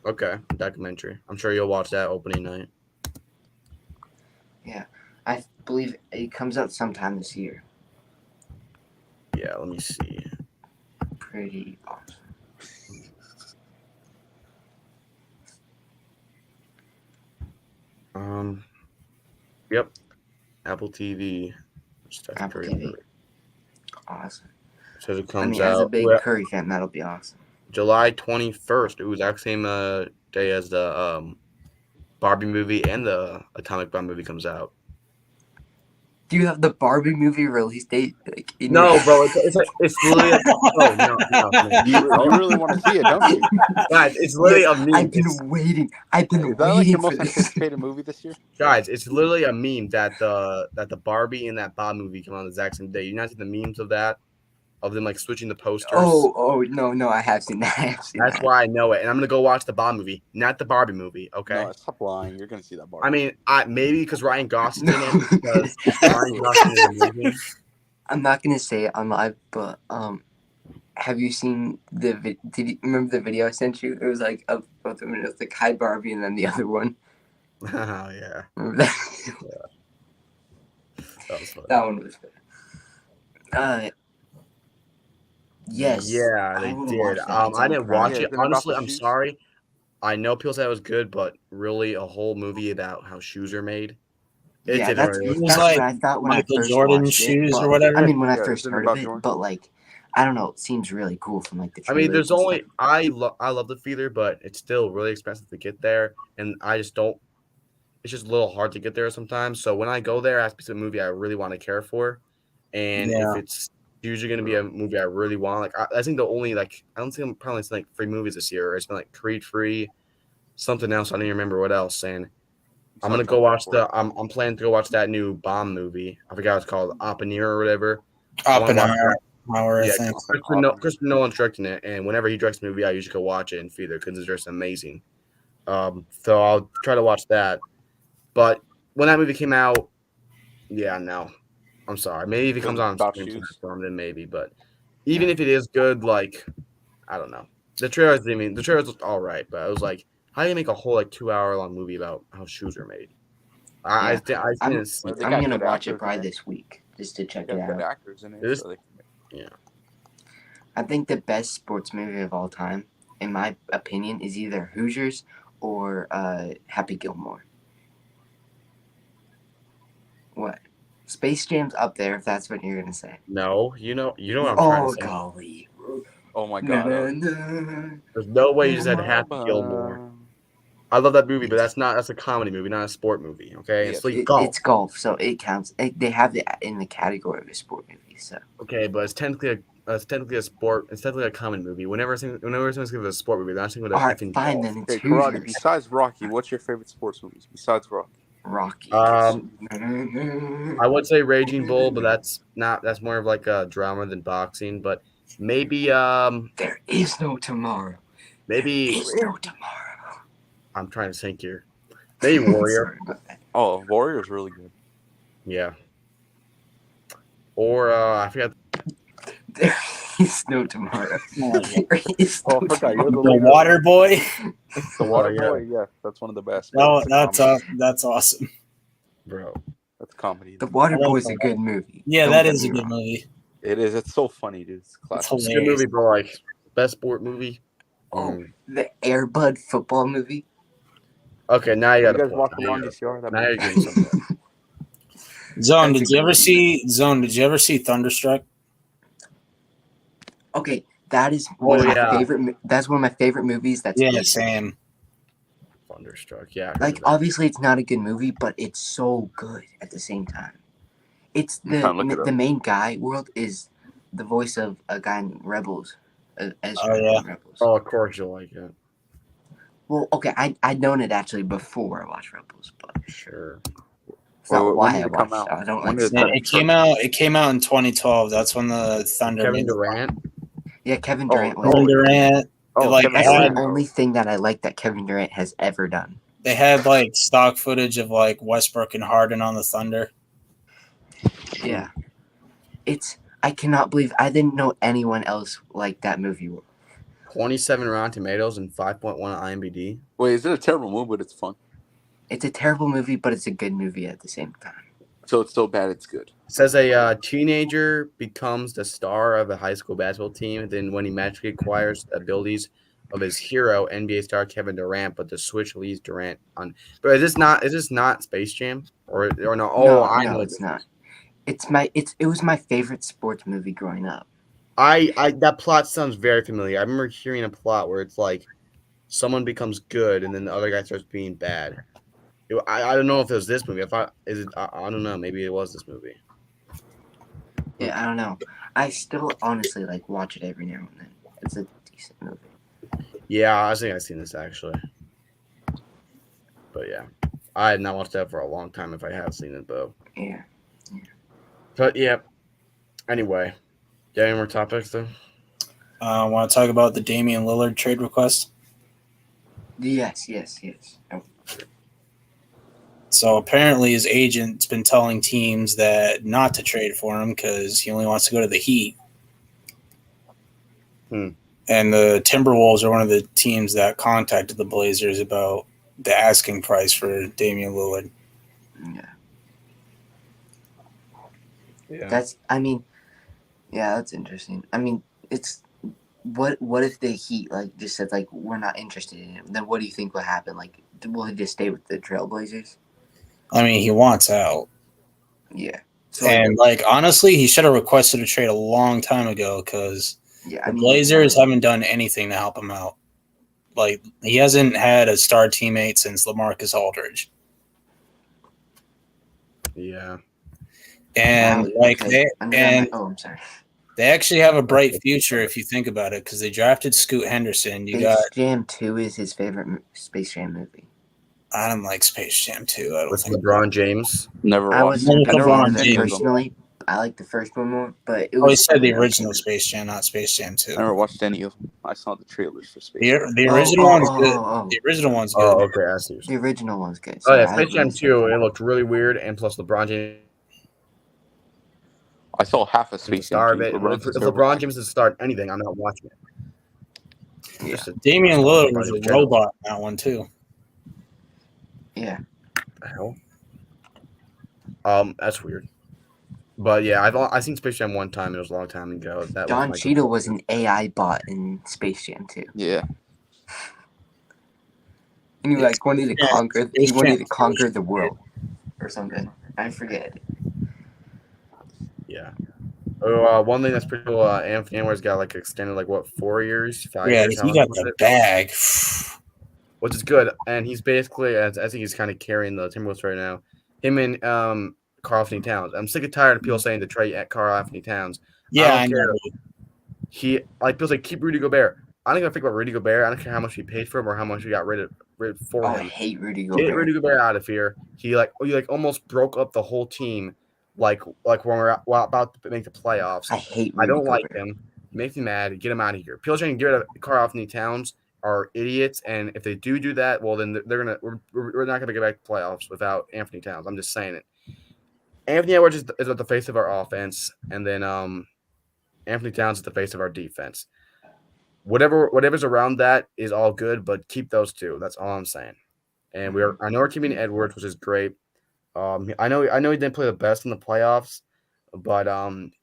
Okay, documentary. I'm sure you'll watch that opening night. Yeah, I believe it comes out sometime this year. Yeah, let me see. Pretty awesome. Yep. Apple TV. Apple TV. Awesome. So it comes as out. a big Curry fan, that'll be awesome. July 21st. It was the same day as the Barbie movie and the Atomic Bomb movie comes out. Do you have the Barbie movie release date? Like, in No, your- bro, it's literally no, man. You really want to see it, don't you? Guys, it's literally Yes, a meme. I've been waiting. I've been Is that like waiting your for most this. anticipated movie this year? Guys, it's literally a meme that the Barbie and that Bob movie come on the exact same day. You not see the memes of that, of them like switching the posters. Oh no, I have seen that. I have seen That's that. why I know it, and I'm gonna go watch the Bob movie, not the Barbie movie. Okay. No, stop lying. You're gonna see that bar. I mean, maybe because Ryan Gosling's in No. it, because Ryan Gosling is amazing. I'm not gonna say it on live, but have you seen did you remember the video I sent you? It was like of both of them. It was like Hi Barbie and then the other one. Oh yeah, Remember that? that was fun. That one was good. Yes. Yeah, they I wanna did. watch that. It's I on didn't Prime. watch Yeah, it. is it about Honestly, the I'm shoes? sorry. I know people said it was good, but really, a whole movie about how shoes are made. It Yeah, didn't that's, really. It was that's like what I thought when Michael I first Jordan watched shoes it. or But, whatever. I mean, when I Yeah, first isn't it heard about of it, Jordan? but like, I don't know. It seems really cool from like the. I mean, trailers there's and only stuff. I love the theater, but it's still really expensive to get there, and I just don't. It's just a little hard to get there sometimes. So when I go there, it has to be a movie I really want to care for, and if Yeah. it's usually going to be a movie I really want, like I think the only I don't think I'm probably like 3 movies this year. It's been like Creed 3, something else. I don't even remember what else. And I'm gonna go watch I'm planning to go watch that new Bomb movie. I forgot what it's called, Oppenheimer or whatever. I wanna watch Oppenheimer. I Yeah, think. Christopher Nolan's directing it, and whenever he directs a movie, I usually go watch it in theater because it's just amazing. So I'll try to watch that. But when that movie came out, yeah, no, I'm sorry. Maybe if it comes on About streaming shoes. platform, then maybe. But even if it is good, like I don't know. The trailers, the trailers looked all right, but I was like, how do you make a whole like 2 hour long movie about how shoes are made? I didn't see They that. got I'm gonna good watch it actors in probably it. this week just to check Got it good out. actors in it. It is- so they- I think the best sports movie of all time, in my opinion, is either Hoosiers or Happy Gilmore. What? Space Jam's up there if that's what you're gonna say. No, you know what I'm trying to say. Golly. Oh my Na, god. na, na. There's no way you just had Happy Gilmore. I love that movie, but that's a comedy movie, not a sport movie. Okay, Yeah, it's like It- golf. It's golf, so it counts. They have it in the category of a sport movie. So Okay, but it's technically a sport. It's technically a comedy movie. Whenever someone's giving it a sport movie, they're not saying with a all right, effing fine golf. then. It's Okay, Karate. Hoosiers. Besides Rocky, what's your favorite sports movies? Besides Rocky. Rocky. I would say Raging Bull, but that's more of like a drama than boxing. But maybe There is no tomorrow. maybe There is no tomorrow. I'm trying to think here. Maybe Warrior. Sorry about that. Oh, Warrior's really good. Yeah. Or I forgot. There is no tomorrow. Oh, There is Oh, no I forgot. You're tomorrow. The Water Boy. The Water yeah. Boy. Yeah, that's one of the best. No, It's a comedy. that's awesome. Bro. That's comedy. The Water I like Boy's a that. good movie. Yeah, Don't that get is a me good wrong. movie. It is. It's so funny, dude. It's classic. It's It's a good hilarious. movie, bro. Like best sport movie. Oh, the Air Bud football movie. Okay, now you You got guys watch The Longest Yard? That Now you're movie? getting something. Zone, That's did a you ever good see Thunderstruck? Okay, that is one of my yeah. favorite. That's one of my favorite movies. That's Yeah, recent. same. Thunderstruck. Yeah. I Like heard that. obviously it's not a good movie, but it's so good at the same time. It's I'm trying to look it the up. main guy world is the voice of a guy in Rebels. Ezra Oh, yeah. in Rebels. Oh, of course you'll like it. Well, okay, I'd known it actually before I watched Rebels, but Sure. it's not When why did I it come watched it. out? I don't When like. did Yeah, it came out in 2012. That's when the Thunder Kevin made Durant. Yeah, Kevin Oh, Durant. Kevin Durant. Oh, Like, Kevin That's had- the only thing that I like that Kevin Durant has ever done. They had like stock footage of like Westbrook and Harden on the Thunder. Yeah, I cannot believe I didn't know anyone else liked that movie. 27 Rotten Tomatoes and 5.1 on IMDb. Wait, is it a terrible movie, but it's fun? It's a terrible movie, but it's a good movie at the same time. So it's so bad it's good. It says a teenager becomes the star of a high school basketball team. Then, when he magically acquires the abilities of his hero, NBA star Kevin Durant, but the switch leads Durant on. But is this not Space Jam or no? Oh, I know it's not. It was my favorite sports movie growing up. I that plot sounds very familiar. I remember hearing a plot where it's like someone becomes good and then the other guy starts being bad. I don't know if it was this movie. I thought is it. I don't know. Maybe it was this movie. Yeah, I don't know. I still honestly like watch it every now and then. It's a decent movie. Yeah, I think I've seen this actually. But yeah, I had not watched that for a long time. If I have seen it though. Yeah. But yeah. Anyway, got any more topics though? Want to talk about the Damian Lillard trade request? Yes. Oh, So apparently his agent's been telling teams that not to trade for him because he only wants to go to the Heat. And the Timberwolves are one of the teams that contacted the Blazers about the asking price for Damian Lillard. yeah. That's interesting. I mean, it's what if the Heat like just said like we're not interested in him? Then what do you think will happen? Like, will he just stay with the Trailblazers? I mean, he wants out. Yeah. So And honestly, he should have requested a trade a long time ago because yeah, the Blazers haven't done anything to help him out. Like, he hasn't had a star teammate since LaMarcus Aldridge. Yeah. And I'm sorry. They actually have a bright future if you think about it because they drafted Scoot Henderson. Space Jam 2 is his favorite Space Jam movie. I don't like Space Jam 2. I don't With think LeBron James. Never watched. I never watched watched it personally. I like the first one more, but it was. Oh, he said the original Space Jam, not Space Jam 2. I never watched any of them. I saw the trailers for Space Jam. The original one's good. The original one's good. Oh, okay, I see. The original one's good. Oh yeah, Space Jam 2. It looked really weird, and plus LeBron James. I saw half of Space Jam 2. If LeBron James is start anything, I'm not watching it. Yeah. Damian Lillard was a robot in that one too. Yeah. The hell? That's weird. But yeah, I've seen Space Jam one time. It was a long time ago. Don Cheadle was an AI bot in Space Jam 2. Yeah. And he wanted to conquer. He wanted to conquer the world, or something. I forget. Yeah. One thing that's pretty cool. Anthony Edwards got extended 4 years, 5 years. Yeah, he got the bag, which is good. And he's basically, I think he's kind of carrying the Timberwolves right now. Him and Karl Anthony Towns. I'm sick and tired of people saying to trade Karl Anthony Towns. Yeah, I know. People say keep Rudy Gobert. I don't even think about Rudy Gobert. I don't care how much we paid for him or how much we got rid for him. I hate Rudy Gobert. Get Rudy Gobert out of here. He almost broke up the whole team. When we're about to make the playoffs. I hate Rudy I don't Gobert. like him. He makes me mad. Get him out of here. People trying to get rid of Karl Anthony Towns are idiots, and if they do that, well, then we're not gonna get back to playoffs without Anthony Towns. I'm just saying it. Anthony Edwards is at the face of our offense, and then Anthony Towns is the face of our defense. Whatever's around that is all good, but keep those two. That's all I'm saying. And I know we're keeping Edwards, which is great. I know he didn't play the best in the playoffs, but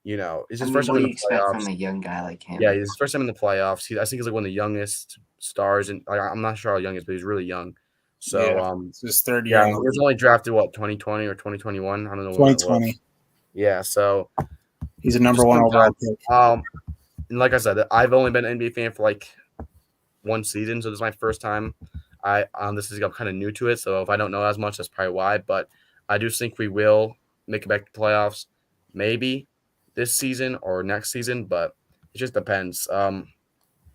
it's his first time in the playoffs. What do you expect from a young guy like him? Yeah, his first time in the playoffs. I think he's one of the youngest stars, and I'm not sure how young he is, but he's really young. So it's his third year. He was only drafted 2020 or 2021. I don't know. 2020. Yeah, so he's a number one overall pick. And like I said, I've only been an NBA fan for one season, so this is my first time. I'm kind of new to it, so if I don't know as much, that's probably why. But I do think we will make it back to playoffs, maybe this season or next season, but it just depends.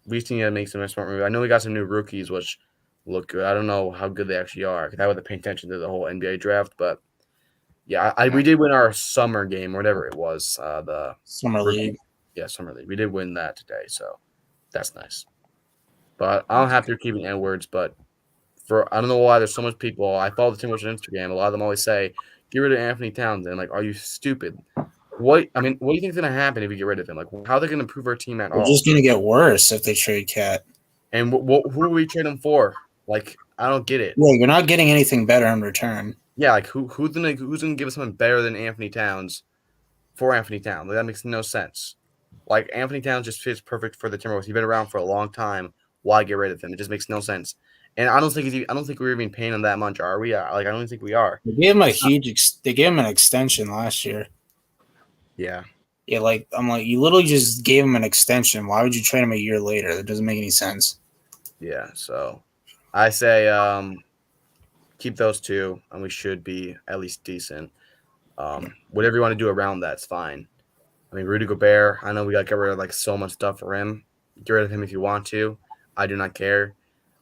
We just need to make some smart moves. I know we got some new rookies, which look good. I don't know how good they actually are because I wasn't paying attention to the whole NBA draft, but yeah, we did win our summer game, whatever it was. The Summer League. Yeah, Summer League. We did win that today, so that's nice. But I don't have to keep Edwards, but I don't know why there's so much people. I follow the Timberwolves on Instagram. A lot of them always say, get rid of Anthony Towns. And I'm like, are you stupid? What do you think is going to happen if we get rid of him? How are they going to improve our team at all? It's just going to get worse if they trade Cat. And who do we trade him for? I don't get it. Well, you're not getting anything better in return. Yeah, who's gonna give us something better than Anthony Towns for Anthony Towns? That makes no sense. Anthony Towns just fits perfect for the Timberwolves. He's been around for a long time. Why get rid of him? It just makes no sense. And I don't think we're even paying him that much, are we? I don't think we are. They gave him they gave him an extension last year. Yeah. Yeah, I'm you literally just gave him an extension. Why would you trade him a year later? That doesn't make any sense. Yeah, so I say keep those two, and we should be at least decent. Whatever you want to do around that's fine. I mean, Rudy Gobert, I know we got to get rid of like so much stuff for him. Get rid of him if you want to. I do not care.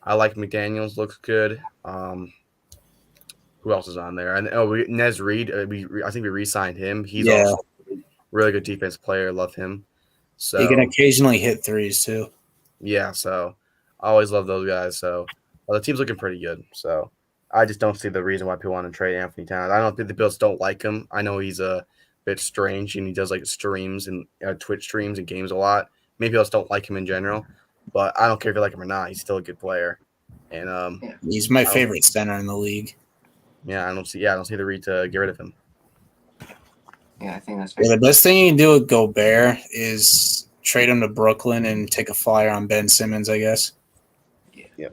I like McDaniels, looks good. Who else is on there? And Nez Reed. I think we re-signed him. He's also a really good defense player. Love him. So he can occasionally hit threes too. Yeah, so I always love those guys. So the team's looking pretty good. So I just don't see the reason why people want to trade Anthony Towns. I don't think the Bills don't like him. I know he's a bit strange and he does like streams and Twitch streams and games a lot. Maybe people just don't like him in general, but I don't care if you like him or not. He's still a good player, and he's my favorite center in the league. Yeah, I don't see the reason to get rid of him. Yeah, I think that's the best thing you can do with Gobert is trade him to Brooklyn and take a flyer on Ben Simmons, I guess. Yeah.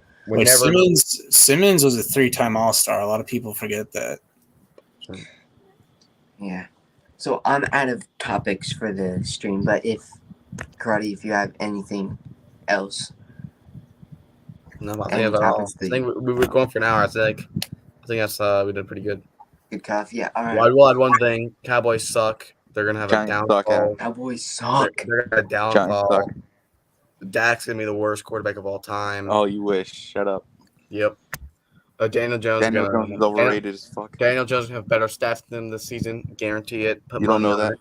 Simmons was a 3-time All-Star. A lot of people forget that. Yeah. So I'm out of topics for the stream, but if you have anything else. No, I think we were going for an hour. I think that's we did pretty good. Good coffee, yeah. All right. Well, I will add one thing. Cowboys suck. They're gonna have a downfall. Cowboys suck. They're gonna downfall. Dak's gonna be the worst quarterback of all time. Oh, you wish. Shut up. Yep. Daniel Jones is overrated as fuck. Daniel Jones will have better stats than this season. Guarantee it. You don't know that?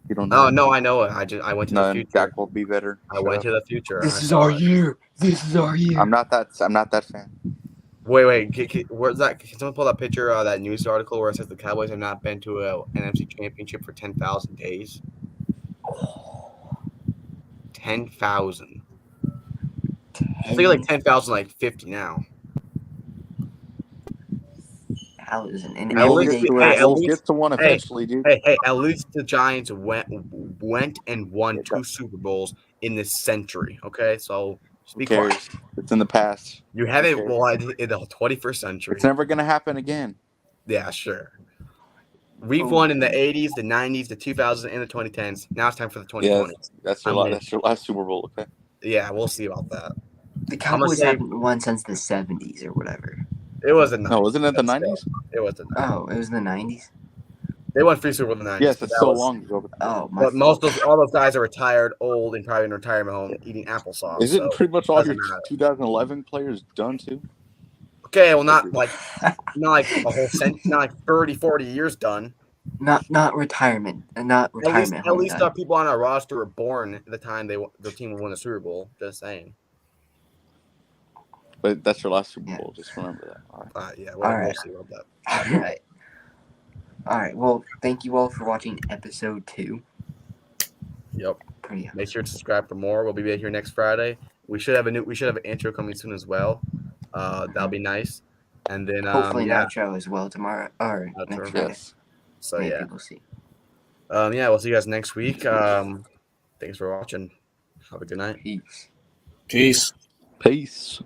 You don't know. Oh no, I know it. I went to the future. Dak will be better. I went to the future. This is our year. This is our year. I'm not that fan. Wait. Where's that? Can someone pull that picture of that news article where it says the Cowboys have not been to an NFC Championship for 10,000 days? 10,000. I think like 10,000, like 50 now. And we'll get to one eventually, dude. Hey, at least the Giants went and won 2 Super Bowls in this century. Okay, so speak quiet. It's in the past. You haven't won in the 21st century. It's never gonna happen again. Yeah, sure. We've won in the 80s, the 90s, the 2000s, and the 2010s. Now it's time for the 2020s. Yeah, that's your last Super Bowl, okay? Yeah, we'll see about that. The Cowboys haven't won since the 70s or whatever. It wasn't. No, wasn't it the 90s? It wasn't. Oh, it was in the 90s. They won 3 Super Bowls in the 90s. Yes, it's so long ago. But all those guys are retired, old, and probably in retirement home eating applesauce. Isn't pretty much all your 2011 players done too? Okay, well, not like a whole century, not like 30, 40 years done. Not retirement, not retirement. At least people on our roster were born at the time the team would win the Super Bowl. Just saying. But that's your last Super Bowl. Just remember that. All right. We'll see about that. All right. Well, thank you all for watching episode 2. Yep. Make sure to subscribe for more. We'll be back here next Friday. We should have an intro coming soon as well. That'll be nice. And then hopefully an outro as well tomorrow or next Friday. Yes. So maybe we'll see. We'll see you guys next week. Thanks for watching. Have a good night. Peace. Peace. Peace.